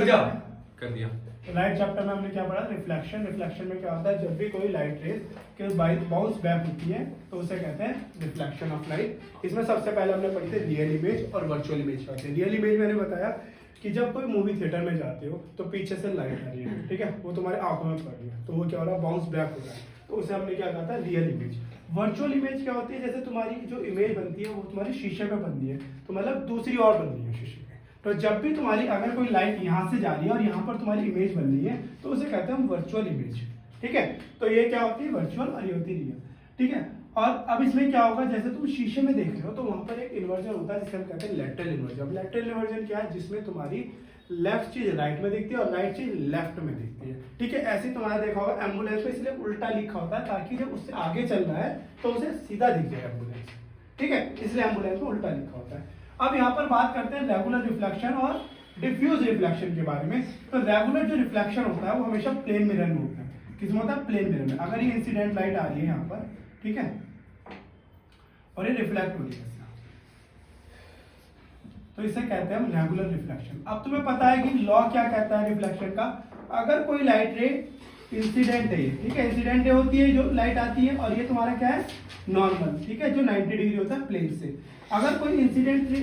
कर दिया। तो लाइट चैप्टर में हमने क्या पढ़ा, रिफ्लेक्शन। रिफ्लेक्शन में क्या होता है, जब भी कोई लाइट रेज के बाउंस बैक होती है तो उसे कहते हैं रिफ्लेक्शन ऑफ लाइट। इसमें सबसे पहले हमने पढ़ी थी रियल इमेज और वर्चुअल इमेज क्या होती है। रियल इमेज मैंने बताया कि जब कोई मूवी थिएटर में जाते हो तो पीछे से लाइट आ रही है, ठीक है, वो तुम्हारे आंखों में पड़ रही है, तो वो क्या हो रहा है, बाउंस बैक हो रहा है, तो उसे हमने क्या कहा था, रियल इमेज। वर्चुअल इमेज क्या होती है, जैसे तुम्हारी जो इमेज बनती है वो तुम्हारी शीशे में बनती है, तो मतलब दूसरी ओर बन रही है शीशे में। तो जब भी तुम्हारी अगर कोई लाइट यहाँ से जा रही है और यहाँ पर तुम्हारी इमेज बन रही है तो उसे कहते हैं हम वर्चुअल इमेज, ठीक है। तो ये क्या होती है, वर्चुअल, और ये होती है रियल, ठीक है। और अब इसमें क्या होगा, जैसे तुम शीशे में देख रहे हो तो वहां पर एक इन्वर्जन होता है जिसे हम कहते हैं लैटरल इन्वर्जन। अब लैटरल इन्वर्जन क्या है, जिसमें तुम्हारी लेफ्ट चीज राइट में दिखती है और राइट चीज लेफ्ट में दिखती है, ठीक है। ऐसे तुम्हारा देखा होगा एम्बुलेंस में इसलिए उल्टा लिखा होता है ताकि जब उससे आगे चल रहा है तो उसे सीधा दिख जाए एम्बुलेंस, ठीक है, इसलिए एम्बुलेंस में उल्टा लिखा होता है। अब यहाँ पर बात करते हैं रेगुलर रिफ्लेक्शन और डिफ्यूज रिफ्लेक्शन के बारे में। तो रेगुलर जो रिफ्लेक्शन होता है वो हमेशा प्लेन मिरर में होता है। किसमें होता है, प्लेन मिरर में। अगर ये इंसिडेंट लाइट आ रही है यहाँ पर, ठीक है, और ये रिफ्लेक्ट हो रही है, तो इसे कहते हैं हम रेगुलर रिफ्लेक्शन। अब तुम्हें पता है कि लॉ क्या कहता है रिफ्लेक्शन का। अगर कोई लाइट रे इंसिडेंट है, ठीक है, इंसिडेंट रे होती है जो लाइट आती है, और ये तुम्हारा क्या है, नॉर्मल, ठीक है, जो 90 डिग्री होता है प्लेन से। अगर कोई इंसिडेंट रे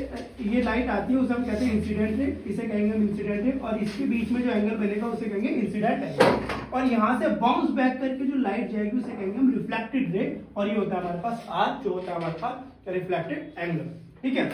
ये लाइट आती है उसे हम कहते हैं इंसिडेंट रे, इसे कहेंगे हम इंसिडेंट रे, और इसके बीच में जो एंगल बनेगा उसे कहेंगे इंसिडेंट एंगल। और यहाँ से बाउंस बैक करके जो लाइट जाएगी उसे कहेंगे हम रिफ्लेक्टेड रे, और ये होता है हमारे पास आर, जो होता है हमारे पास रिफ्लेक्टेड एंगल, ठीक है।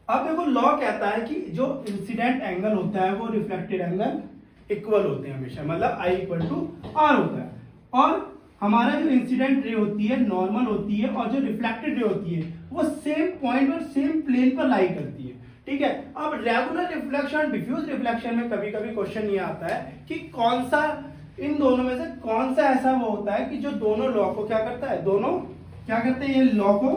अब देखो लॉ कहता है कि जो इंसिडेंट एंगल होता है वो रिफ्लेक्टेड एंगल इक्वल होते हैं हमेशा, मतलब I इक्वल टू आर होता है। और हमारा जो इंसिडेंट रे होती है नॉर्मल होती है, और जो रिफ्लेक्टेड रे होती है वो सेम पॉइंट और सेम प्लेन पर लाई करती है, ठीक है। अब रेगुलर रिफ्लेक्शन डिफ्यूज रिफ्लेक्शन में कभी कभी क्वेश्चन ये आता है कि कौन सा इन दोनों में से कौन सा ऐसा वो होता है कि जो दोनों लॉ को क्या करता है, दोनों क्या करते हैं, ये लॉ को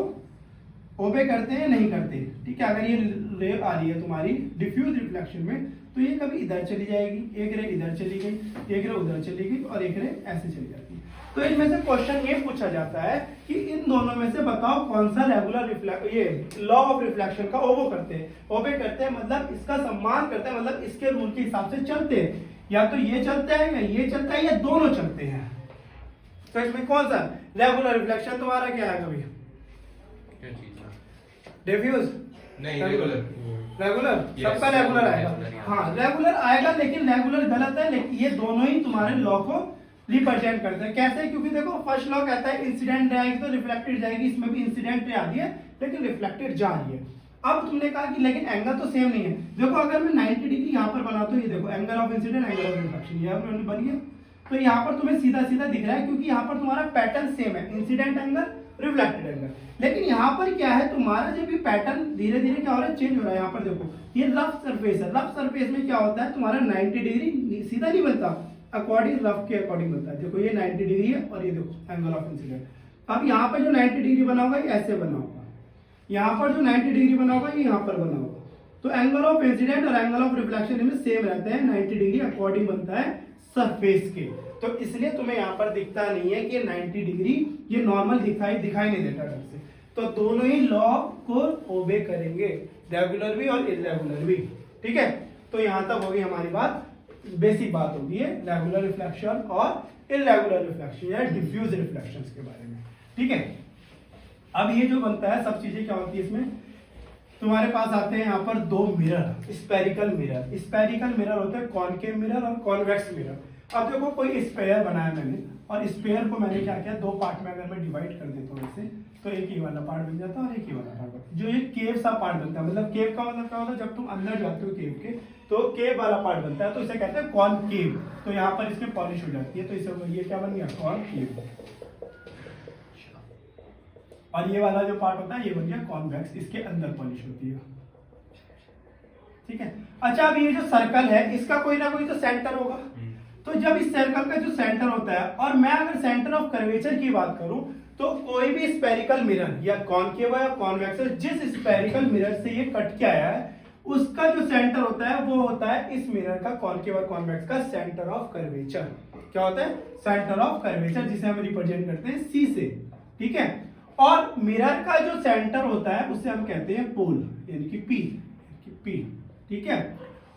ओबे करते हैं नहीं करते, ठीक है। अगर ये रे आ रही है तुम्हारी डिफ्यूज रिफ्लेक्शन में तो ये कभी इधर चली जाएगी, एक रे इधर चली गई, एक रे उधर चली गई, और एक रे ऐसे चली जाती है। तो इनमें से क्वेश्चन ये पूछा जाता है कि इन दोनों में से बताओ कौन सा रेगुलर ये लॉ ऑफ रिफ्लेक्शन का ओबे करते हैं। ओबे करते हैं मतलब इसका सम्मान करते हैं, मतलब इसके रूल के हिसाब से चलते हैं। या तो ये चलता है या ये चलता है या दोनों चलते हैं। तो इसमें कौन सा रेगुलर रिफ्लेक्शन तुम्हारा क्या है, कभी डिफ्यूज नहीं, रेगुलर सबका रेगुलर आएगा। हाँ रेगुलर आएगा, लेकिन रेगुलर गलत है, लेकिन ये दोनों ही तुम्हारे लॉ को रिप्रेजेंट करते हैं। कैसे, क्योंकि देखो फर्स्ट लॉ कहता है इंसिडेंट आएगी तो रिफ्लेक्टेड जाएगी, इसमें भी इंसिडेंट रे आ रही है लेकिन रिफ्लेक्टेड जा रही है। अब तुमने कहा कि लेकिन एंगल तो सेम नहीं है। देखो अगर मैं 90 डिग्री यहाँ पर बनाता हूँ, ये देखो angle of incident angle of reflection ये बन गया, तो यहाँ पर तुम्हें सीधा सीधा दिख रहा है क्योंकि यहाँ पर तुम्हारा पैटर्न सेम है, इंसिडेंट एंगल रिफ्लेक्टेड एंगल। लेकिन यहाँ पर क्या है, तुम्हारा जब भी पैटर्न धीरे धीरे क्या हो रहा है, चेंज हो रहा है। यहाँ पर देखो ये रफ सरफेस है, रफ सरफेस में क्या होता है, तुम्हारा 90 डिग्री सीधा नहीं बनता, अकॉर्डिंग रफ के अकॉर्डिंग बनता है। देखो ये 90 डिग्री है और ये देखो एंगल ऑफ इंसिडेंट। अब यहाँ पर जो 90 डिग्री बना होगा ये ऐसे बना होगा, यहाँ पर जो 90 डिग्री बना होगा ये यहाँ पर बना होगा। तो एंगल ऑफ इंसिडेंट और एंगल ऑफ रिफ्लेक्शन इनमें सेम रहते हैं, 90 डिग्री अकॉर्डिंग बनता है सरफेस के। तो इसलिए तुम्हें यहाँ पर दिखता नहीं है कि 90 डिग्री ये नॉर्मल दिखाई नहीं देता ढंग से। तो दोनों ही लॉ को ओबे करेंगे, रेगुलर भी और इरेगुलर भी, ठीक है। तो यहाँ तक होगी हमारी बात, बेसिक बात होगी है रेगुलर रिफ्लेक्शन और इरेगुलर रिफ्लेक्शन या डिफ्यूज रिफ्लेक्शन के बारे में, ठीक है। अब ये जो बनता है सब चीजें क्या होती है इसमें, तुम्हारे पास आते हैं यहाँ पर दो mirror, spherical mirror. Spherical mirror होते हैं कॉनकेव मिरर और कॉन्वेक्स मिरर। अब देखो कोई स्पेयर बनाया मैंने, और स्पेयर को मैंने क्या किया, दो पार्ट में अगर मैं डिवाइड कर देता हूँ इसे, तो एक ही वाला पार्ट बन जाता है और एक ही वाला पार्ट। जो ये केव सा पार्ट बनता है, मतलब केव का मतलब क्या होता है, जब तुम अंदर जाते हो केव के तो केव वाला पार्ट बनता है, तो इसे कहते हैं कॉनकेव। तो यहाँ पर इसकी पॉलिश हो जाती है, तो इसे ये क्या बन गया, कॉनकेव। और ये वाला जो पार्ट होता है ये बन गया कॉन्वेक्स, इसके अंदर पॉलिश होती है, ठीक है। अच्छा अब ये जो सर्कल है इसका कोई ना कोई तो सेंटर होगा। तो जब इस सर्कल का जो सेंटर होता है, और मैं अगर सेंटर ऑफ कर्वेचर की बात करूं तो कोई भी स्पेरिकल मिरर या कॉनकेव या कॉन्वेक्स जिस स्पेरिकल मिरर से ये कट के आया है उसका जो सेंटर होता है वो होता है इस मिरर का, कॉनकेव और कॉन्वेक्स का सेंटर ऑफ कर्वेचर। क्या होता है, सेंटर ऑफ कर्वेचर, जिसे हम रिप्रेजेंट करते हैं सी से, ठीक है। और मिरर का जो सेंटर होता है उसे हम कहते हैं पोल, यानी कि पी, ठीक है।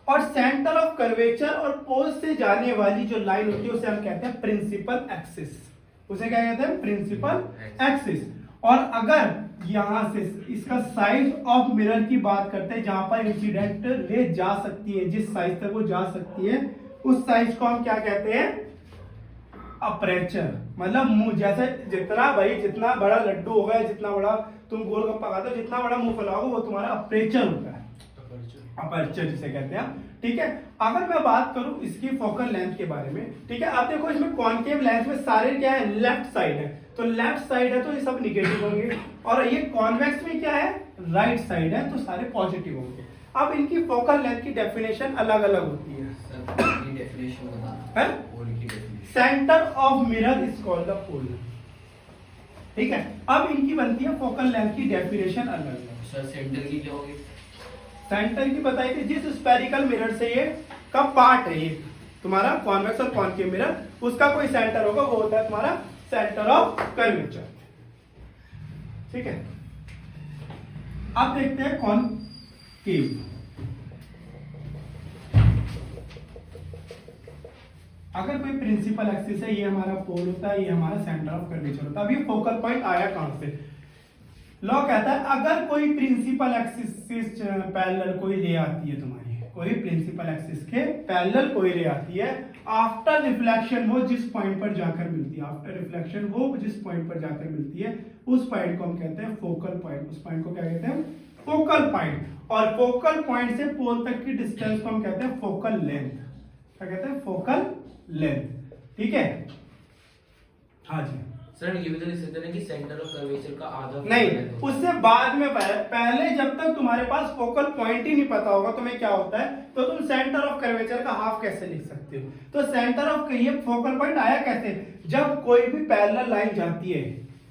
और सेंटर ऑफ कर्वेचर और पोल से जाने वाली जो लाइन होती है उसे हम कहते हैं प्रिंसिपल एक्सिस। उसे क्या कहते हैं? Principal axis. और अगर यहां से इसका साइज ऑफ मिरर की बात करते हैं, जहां पर इंसिडेंट रे जा सकती है, जिस साइज तक वो जा सकती है, उस साइज को हम क्या कहते हैं? अपर्चर। मतलब मुंह जैसे जितना बड़ा लड्डू होगा, जितना बड़ा तुम गोलगप्पा खाते हो, जितना बड़ा मुंह फैलाओगे वो तुम्हारा अपर्चर होता है, अपर्चर जिसे कहते हैं। ठीक है, अगर मैं बात करूं इसकी फोकल लेंथ के बारे में, ठीक है, आप देखो इसमें कॉन्केव लेंस में सारे क्या है? लेफ्ट साइड है, तो लेफ्ट साइड है तो ये सब निगेटिव होंगे, और ये कॉन्वेक्स में क्या है? राइट साइड है तो सारे पॉजिटिव होंगे। अब इनकी फोकल लेंथ की डेफिनेशन अलग अलग होती है। Centre of mirror is called the pole. ठीक है, अब इनकी बनती है फोकल लेंथ की डेफिनेशन अलग है। सर सेंटर की क्या होगी? सेंटर की बताई थी, जिस स्फेरिकल मिरर से ये का पार्ट है, ये तुम्हारा कॉन्वेक्स और कॉनकेव मिरर, उसका कोई सेंटर होगा, वो होता है तुम्हारा सेंटर ऑफ कर्वेचर। ठीक है, अब देखते हैं कॉनकेव। अगर कोई प्रिंसिपल एक्सिस है, ये हमारा पोल होता है, ये हमारा सेंटर ऑफ कर्वेचर होता है। अभी फोकल पॉइंट आया कहां से? लॉ कहता है अगर कोई प्रिंसिपल एक्सिस पैरेलल कोई रे आती है तुम्हारी, कोई प्रिंसिपल एक्सिस के पैरेलल कोई रे आती है, आफ्टर रिफ्लेक्शन वो जिस पॉइंट पर जाकर मिलती है, आफ्टर रिफ्लेक्शन वो जिस पॉइंट पर जाकर मिलती है, उस पॉइंट को हम कहते हैं फोकल पॉइंट। उस पॉइंट को क्या कहते हैं? Focal point. और फोकल पॉइंट से पोल तक की डिस्टेंस को हम कहते हैं फोकल लेंथ। क्या कहते हैं? Focal length. ठीक है, हाँ जी सर, ये भी तो लिख सकते हैं कि सेंटर ऑफ कर्वेचर का आधा नहीं, उससे बाद में पहले जब तक तुम्हारे पास फोकल पॉइंट ही नहीं पता होगा तुम्हें क्या होता है, तो तुम सेंटर ऑफ कर्वेचर का हाफ कैसे लिख सकते हो? तो सेंटर ऑफ ये फोकल पॉइंट आया कैसे? जब कोई भी पैरेलल लाइन जाती है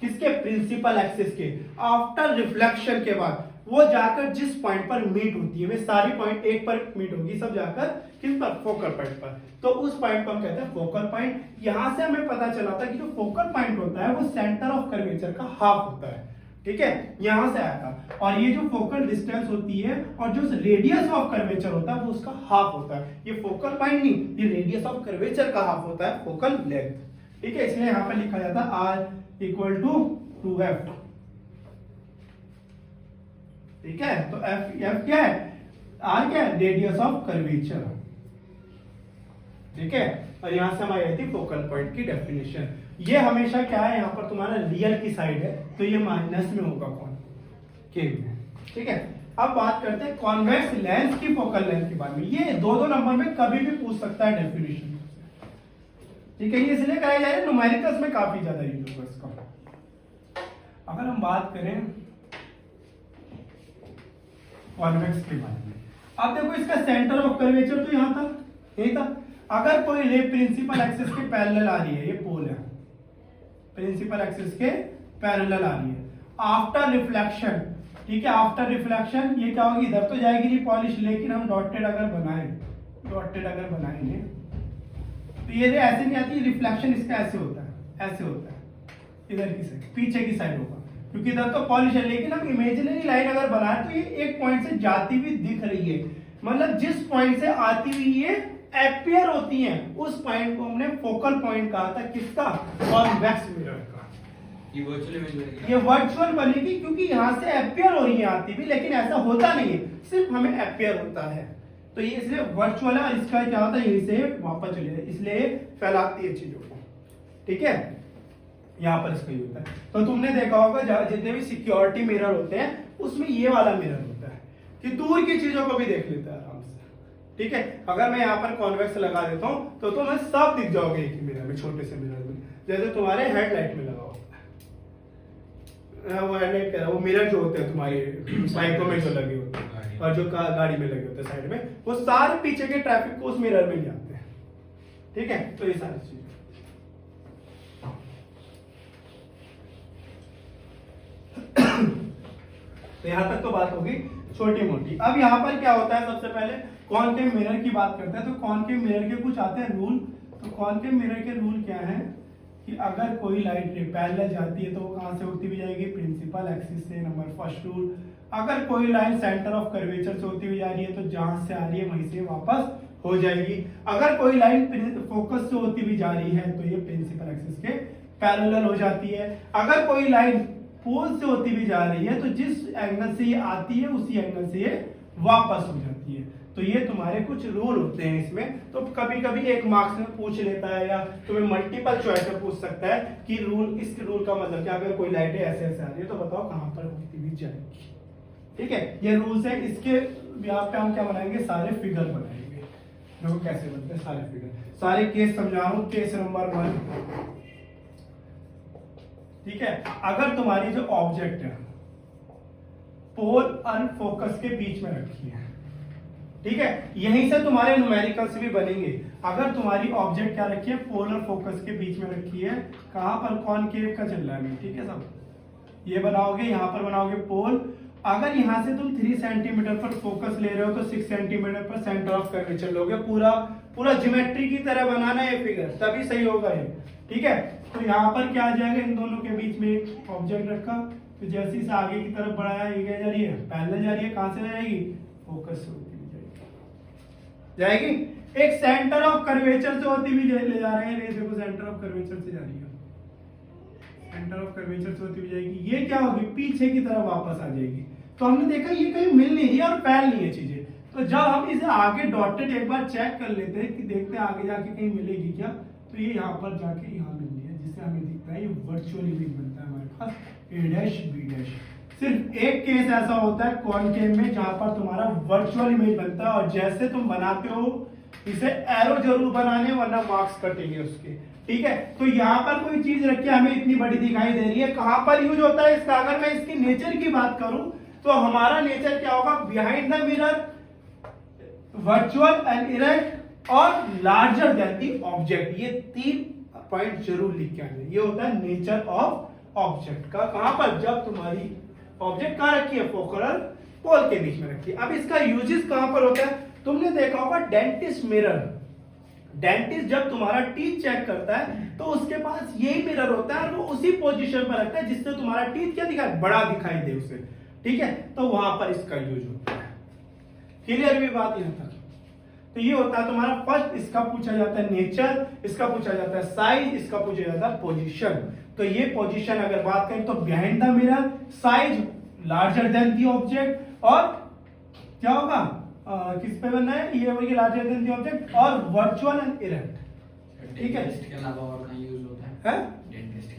किसके? प्रिंसिपल एक्सिस के, आफ्टर रिफ्लेक्शन के बाद वो जाकर जिस पॉइंट पर मीट होती है, वे सारी पॉइंट एक पर मीट होगी, सब जाकर किस पर? फोकल पॉइंट पर। तो उस पॉइंट को हम कहते हैं फोकल पॉइंट। यहां से हमें पता चला था कि जो फोकल पॉइंट होता है वो सेंटर ऑफ कर्वेचर का हाफ होता है। ठीक है, यहां से आया था। और ये जो फोकल डिस्टेंस होती है और जो रेडियस ऑफ कर्वेचर होता है वो उसका हाफ होता है। ये फोकल पॉइंट नहीं, ये रेडियस ऑफ कर्वेचर का हाफ होता है, फोकल लेंथ। ठीक है, इसलिए यहां पर लिखा जाता है R इक्वल टू 2F। ठीक है, तो F क्या है? R क्या है? Radius of curvature. ठीक है, और यहां से हमारी आई थी फोकल पॉइंट की डेफिनेशन। ये हमेशा क्या है? यहां पर तुम्हारा रियल की साइड है, तो ये माइनस में होगा कॉनकेव में। ठीक है, अब बात करते हैं कॉन्वेक्स लेंस की फोकल लेंथ के बारे में। ये दो नंबर में कभी भी पूछ सकता है डेफिनेशन। ठीक है, ये इसलिए कराया जा रहा है, न्यूमेरिकल्स में काफी ज्यादा यूज होगा इसका। अगर हम बात करें कॉन्वेक्स के बारे में, अब देखो इसका सेंटर ऑफ कर्वेचर तो यहां था, यही था। अगर कोई रे प्रिंसिपल एक्सिस के पैरेलल आ रही है, ये पोल है, प्रिंसिपल एक्सिस के पैरेलल आ रही है, आफ्टर रिफ्लेक्शन, ठीक है, आफ्टर रिफ्लेक्शन ये क्या होगी? इधर तो जाएगी नहीं पॉलिश, लेकिन हम डॉटेड अगर बनाएंगे तो ये रे ऐसे नहीं आती, रिफ्लेक्शन इसका ऐसे होता है, ऐसे होता है, इधर की साइड, पीछे की साइड होगा, क्योंकि इधर तो पॉलिश है। लेकिन हम इमेजिनरी लाइन अगर बनाए तो ये एक पॉइंट से जाती हुई दिख रही है, मतलब जिस पॉइंट से आती हुई ये अपीयर होती हैं, उस पॉइंट को हमने फोकल पॉइंट कहा था। किसका? कॉन्वेक्स मिरर का। ये वर्चुअल बनेगी क्योंकि यहां से अपीयर हो रही है आती भी, लेकिन ऐसा होता नहीं है, सिर्फ हमें अपीयर होता है, तो ये इसलिए वर्चुअल है। और इसका क्या होता है? यहीं से वापस चले जाए, इसलिए फैलाती है चीजों को। ठीक है, यहां पर इसका होता है। तो तुमने देखा होगा जितने भी सिक्योरिटी मिरर होते हैं उसमें ये वाला मिरर होता है कि दूर की चीजों को भी देख लेता है आराम से। ठीक है, अगर मैं यहाँ पर कॉन्वेक्स लगा देता हूँ तो तुम्हें सब दिख जाओगे एक ही मिरर में, छोटे से मिरर में, जैसे तुम्हारे हेडलाइट में लगा होता है। वो हेडलाइट क्या है? वो मिरर जो होते हैं तुम्हारी बाइकों में जो लगे होते हैं और जो गाड़ी में लगे होते हैं साइड में, वो सारे पीछे के ट्रैफिक को उस मिरर में ले आते हैं। ठीक है, तो ये सारी चीजें तो यहां तक तो बात होगी छोटी मोटी। अब यहां पर क्या होता है? सबसे पहले कॉनकेव मिरर की बात करते हैं। तो कॉनकेव मिरर के कुछ आते हैं रूल। तो कॉनकेव मिरर के रूल क्या है कि अगर कोई लाइट रे पैरेलल जाती है तो वो कहां से उड़ती भी जाएगी? प्रिंसिपल एक्सिस से, नंबर फर्स्ट रूल। अगर कोई लाइन सेंटर ऑफ कर्वेचर से होती हुई जा रही है तो जहां से आ रही है वहीं से वापस हो जाएगी। अगर कोई लाइन फोकस से होती हुई जा रही है तो ये प्रिंसिपल एक्सिस के पैरेलल हो जाती है। अगर कोई लाइन पोल से होती हुई जा रही है तो जिस एंगल से ये आती है उसी एंगल से ये वापस हो जाती है। तो ये तुम्हारे कुछ रूल होते हैं इसमें। तो कभी कभी एक मार्क्स में पूछ लेता है या तुम्हें मल्टीपल चॉइस में पूछ सकता है कि रूल, इस रूल का मतलब क्या, अगर कोई लाइटें ऐसे ऐसे आ रही है तो बताओ कहां पर होती हुई जाएगी। ठीक है, ये रूल्स है। इसके यहाँ पे हम क्या बनाएंगे, सारे फिगर बनाएंगे। देखो कैसे बनते हैं सारे फिगर, सारे केस समझा रहा हूं। केस नंबर 1, ठीक है, अगर तुम्हारी जो ऑब्जेक्ट है पोल और फोकस के बीच में रखी है, ठीक है, यहीं से तुम्हारे न्यूमेरिकल्स भी बनेंगे। अगर तुम्हारी ऑब्जेक्ट क्या रखी है, पोल और फोकस के बीच में रखी है, कहां पर, कॉनकेव का चल रहा है, ठीक है सब, ये बनाओगे, यहां पर बनाओगे पोल। अगर यहां से तुम 3 सेंटीमीटर पर फोकस ले रहे हो तो 6 सेंटीमीटर पर सेंटर ऑफ कर्वेचर लोगे। पूरा पूरा ज्योमेट्री की तरह बनाना है ये फिगर, तभी सही होगा ये। ठीक है, तो यहाँ पर क्या आ जाएगा, इन दोनों के बीच में एक ऑब्जेक्ट रखा, तो जैसे इसे आगे की तरफ बढ़ाया, ये क्या जा रही है, पैरेलल जा रही है। कहां से जाएगी, फोकस से होती हुई जाएगी। एक सेंटर ऑफ कर्वेचर से होती हुई ले जा रहे हैं, ये देखो सेंटर ऑफ कर्वेचर से जा रही है, सेंटर ऑफ कर्वेचर से होती हुई जाएगी। ये क्या होगी, पीछे की तरफ वापस आ जाएगी। तो हमने देखा ये कहीं मिल नहीं रही है और फैल नहीं है चीजें। तो जब हम इसे आगे डॉटेड एक बार चेक कर लेते हैं कि देखते हैं आगे जाके कहीं मिलेगी क्या, तो ये यहाँ पर जाके यहाँ मिल रही है, जिससे हमें दिखता है ये वर्चुअल इमेज बनता है हमारे पास a डैश b डैश। सिर्फ एक केस ऐसा होता है कॉनकेव में जहां पर तुम्हारा वर्चुअल इमेज बनता है, और जैसे तुम बनाते हो इसे एरो जरूर बनाने, वरना मार्क्स कटेंगे उसके। ठीक है, तो यहाँ पर कोई चीज रखी है, हमें इतनी बड़ी दिखाई दे रही है, कहां पर यूज होता है इसका। अगर मैं इसकी नेचर की बात करूं तो हमारा नेचर क्या होगा, behind the mirror, virtual and erect और लार्जर देन द ऑब्जेक्ट। ये 3 पॉइंट जरूर लिख के आना। ये होता है नेचर ऑफ ऑब्जेक्ट का। कहां पर, जब तुम्हारी ऑब्जेक्ट कहां रखी है, फोकल और पोल के बीच में रखी है। अब इसका यूजेस कहां पर होता है, तुमने देखा होगा डेंटिस्ट मिरर। डेंटिस्ट जब तुम्हारा टीथ चेक करता है तो उसके पास यही मिरर होता है और वो उसी पोजीशन पर रखता है जिससे तुम्हारा टीथ क्या दिखाए, बड़ा दिखाई दे उसे। ठीक है, तो वहां पर इसका यूज होता है। क्लियर भी बात यहां तक। तो ये होता है तुम्हारा फर्स्ट, इसका पूछा जाता है नेचर, इसका पूछा जाता है साइज, इसका पूछा जाता है पोजीशन। तो ये पोजीशन अगर बात करें तो behind the mirror, size larger than the object, और क्या होगा, किस पे बनना है, ये होगी लार्जर देन द ऑब्जेक्ट, और वर्चुअल एंड इरेक्ट। ठीक है, इसके अलावा और कहीं यूज होता है,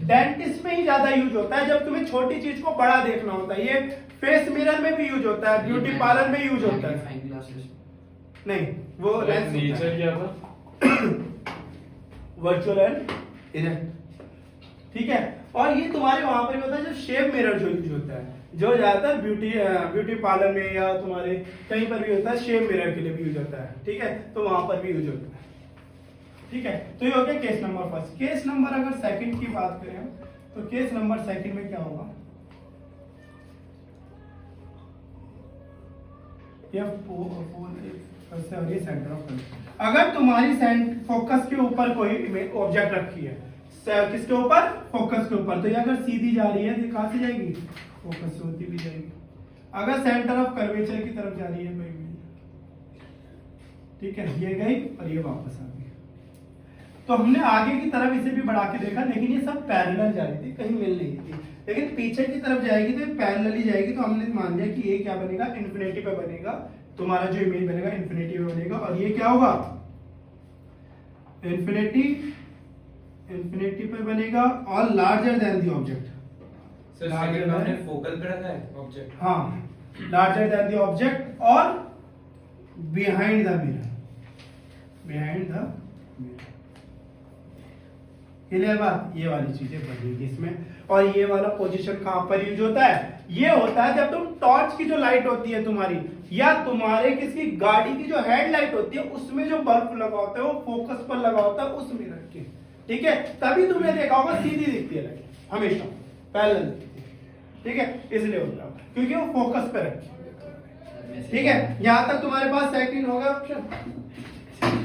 डेंटिस्ट में ही ज्यादा यूज होता है जब तुम्हें छोटी चीज को बड़ा देखना होता है। ये फेस मिरर में भी यूज होता है, ब्यूटी पार्लर में यूज होता है। नहीं, वो लेंस नेचर क्या था, वर्चुअल एंड इरेक्ट। ठीक है, और ये तुम्हारे वहां पर भी होता है जो शेप मिरर जो यूज होता है, जो ज्यादातर ब्यूटी पार्लर में या तुम्हारे कहीं पर भी होता है, शेप मिरर के लिए भी यूज होता है। ठीक है, तो वहां पर भी यूज होता है। ठीक है, तो ये हो गया case number first. Case number अगर सेकंड की बात करें तो केस नंबर सेकंड में क्या होगा, सेंटर ऑफ कर्वेचर। अगर तुम्हारी फोकस के ऊपर कोई ऑब्जेक्ट रखी है, किसके ऊपर, फोकस के ऊपर, तो ये अगर सीधी जा रही है तो कहां से जाएगी, फोकस से होती भी जाएगी। अगर सेंटर ऑफ कर्वेचर की तरफ जा रही है कोई, ठीक है, ये गई और ये वापस आ गई। तो हमने आगे की तरफ इसे भी बढ़ा के देखा, लेकिन ये सब पैरेलल जा रही थी, कहीं मिल नहीं थी। लेकिन पीछे की तरफ जाएगी तो पैरेलल ही जाएगी। तो हमने मान लिया कि ये क्या बनेगा, इन्फिनिटी पे बनेगा, तुम्हारा जो इमेज बनेगा इन्फिनिटी पे बनेगा, और ये क्या होगा, इन्फिनिटी पे बनेगा और larger than the object. Sir second हमने फोकल पे रखा है ऑब्जेक्ट, हाँ, लार्जर देन द ऑब्जेक्ट और behind the mirror, behind the mirror. Clear बात, ये वाली चीजें बनेगी इसमें। और ये वाला पोजीशन कहां पर यूज होता है, ये होता है जब तुम टॉर्च की जो लाइट होती है तुम्हारी, या तुम्हारे किसी गाड़ी की जो हेडलाइट होती है, उसमें जो बल्ब लगा होता है वो फोकस पर लगा होता है उस मिरर के। ठीक है, तभी तुमने देखा होगा सीधी दिखती है लाइट, हमेशा पैरेलल दिखती है। ठीक है, इसलिए होता है क्योंकि वो फोकस पे रखी है। ठीक है, यहां तक तुम्हारे पास सेकंड होगा ऑप्शन।